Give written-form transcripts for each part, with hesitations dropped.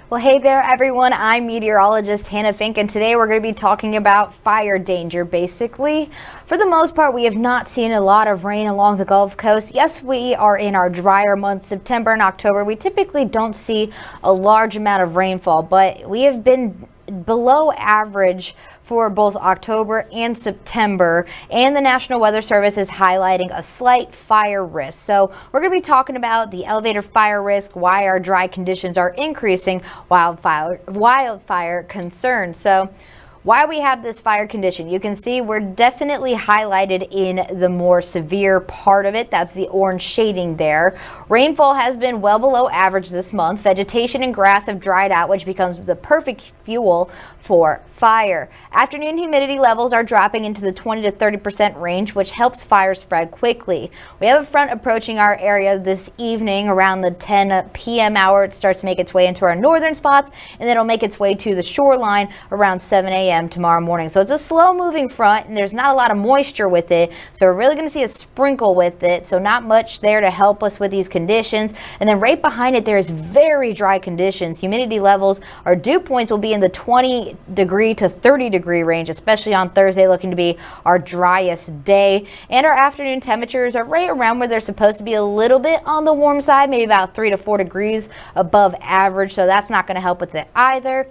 Well, hey there, everyone. I'm meteorologist Hannah Fink, and today we're going to be talking about fire danger. Basically, for the most part, we have not seen a lot of rain along the Gulf Coast. Yes, we are in our drier months, September and October. We typically don't see a large amount of rainfall, but we have been below average for both October and September, and the National Weather Service is highlighting a slight fire risk. So we're going to be talking about the elevated fire risk, why our dry conditions are increasing wildfire concerns. So why we have this fire condition, you can see we're definitely highlighted in the more severe part of it. That's the orange shading there. Rainfall has been well below average this month. Vegetation and grass have dried out, which becomes the perfect fuel for fire. Afternoon humidity levels are dropping into the 20 to 30% range, which helps fire spread quickly. We have a front approaching our area this evening around the 10 p.m. hour. It starts to make its way into our northern spots, and then it'll make its way to the shoreline around 7 a.m. tomorrow morning. So it's a slow moving front, and there's not a lot of moisture with it. So we're really going to see a sprinkle with it. So not much there to help us with these conditions. And then right behind it, there's very dry conditions. Humidity levels, our dew points will be in the 20 degree to 30 degree range, especially on Thursday, looking to be our driest day. And our afternoon temperatures are right around where they're supposed to be, a little bit on the warm side, maybe about 3 to 4 degrees above average. So that's not going to help with it either.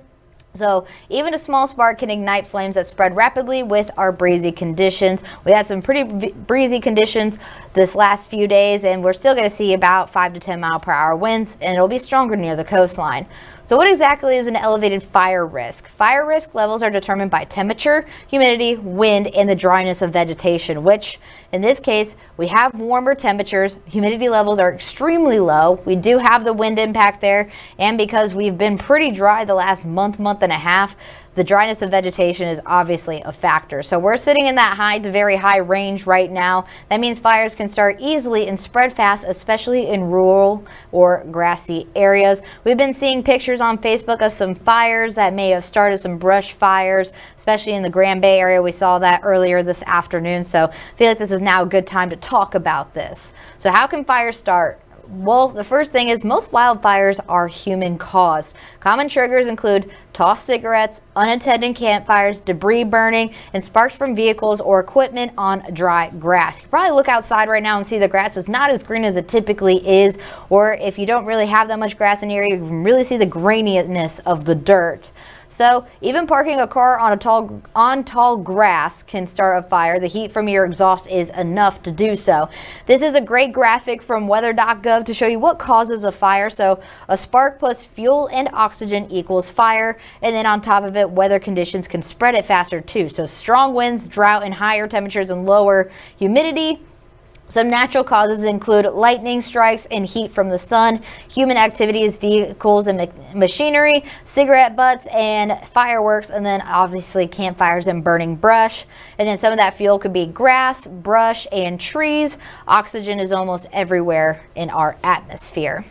So even a small spark can ignite flames that spread rapidly with our breezy conditions. We had some pretty breezy conditions this last few days, and we're still going to see about 5 to 10 mile per hour winds, and it'll be stronger near the coastline. So what exactly is an elevated fire risk? Fire risk levels are determined by temperature, humidity, wind, and the dryness of vegetation, which in this case, we have warmer temperatures. Humidity levels are extremely low. We do have the wind impact there, and because we've been pretty dry the last month and a half, the dryness of vegetation is obviously a factor. So we're sitting in that high to very high range right now. That means fires can start easily and spread fast, especially in rural or grassy areas. We've been seeing pictures on Facebook of some fires that may have started, some brush fires, especially in the Grand Bay area. We saw that earlier this afternoon. So I feel like this is now a good time to talk about this. So how can fires start? Well, the first thing is most wildfires are human caused. Common triggers include tossed cigarettes, unattended campfires, debris burning, and sparks from vehicles or equipment on dry grass. You can probably look outside right now and see the grass is not as green as it typically is, or if you don't really have that much grass in the area, you can really see the graininess of the dirt. So even parking a car on tall grass can start a fire. The heat from your exhaust is enough to do so. This is a great graphic from weather.gov to show you what causes a fire. So a spark plus fuel and oxygen equals fire. And then on top of it, weather conditions can spread it faster too. So strong winds, drought, and higher temperatures and lower humidity. Some natural causes include lightning strikes and heat from the sun, human activities, vehicles and machinery, cigarette butts and fireworks, and then obviously campfires and burning brush. And then some of that fuel could be grass, brush, and trees. Oxygen is almost everywhere in our atmosphere.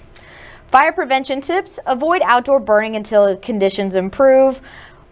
Fire prevention tips: avoid outdoor burning until conditions improve.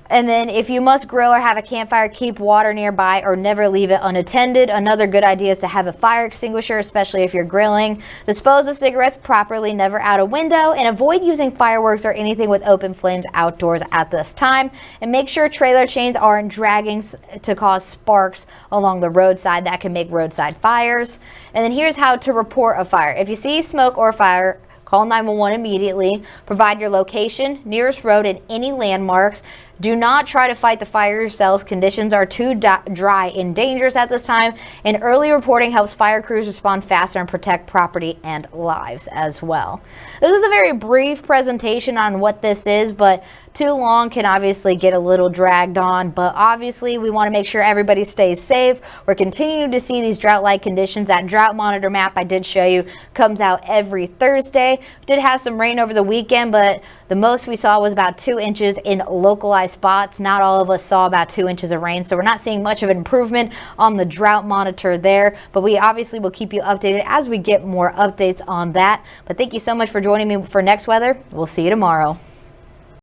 And then if you must grill or have a campfire, keep water nearby or never leave it unattended. Another good idea is to have a fire extinguisher, especially if you're grilling. Dispose of cigarettes properly, never out a window, and avoid using fireworks or anything with open flames outdoors at this time. And make sure trailer chains aren't dragging to cause sparks along the roadside. That can make roadside fires. And then here's how to report a fire. If you see smoke or fire, call 911 immediately. Provide your location, nearest road, and any landmarks. Do not try to fight the fire yourselves. Conditions are too dry and dangerous at this time, and early reporting helps fire crews respond faster and protect property and lives as well. This is a very brief presentation on what this is, but too long can obviously get a little dragged on, but obviously we want to make sure everybody stays safe. We're continuing to see these drought-like conditions. That drought monitor map I did show you comes out every Thursday. We did have some rain over the weekend, but the most we saw was about 2 inches in localized spots. Not all of us saw about 2 inches of rain, so we're not seeing much of an improvement on the drought monitor there, but we obviously will keep you updated as we get more updates on that. But thank you so much for joining me for Next Weather. We'll see you tomorrow.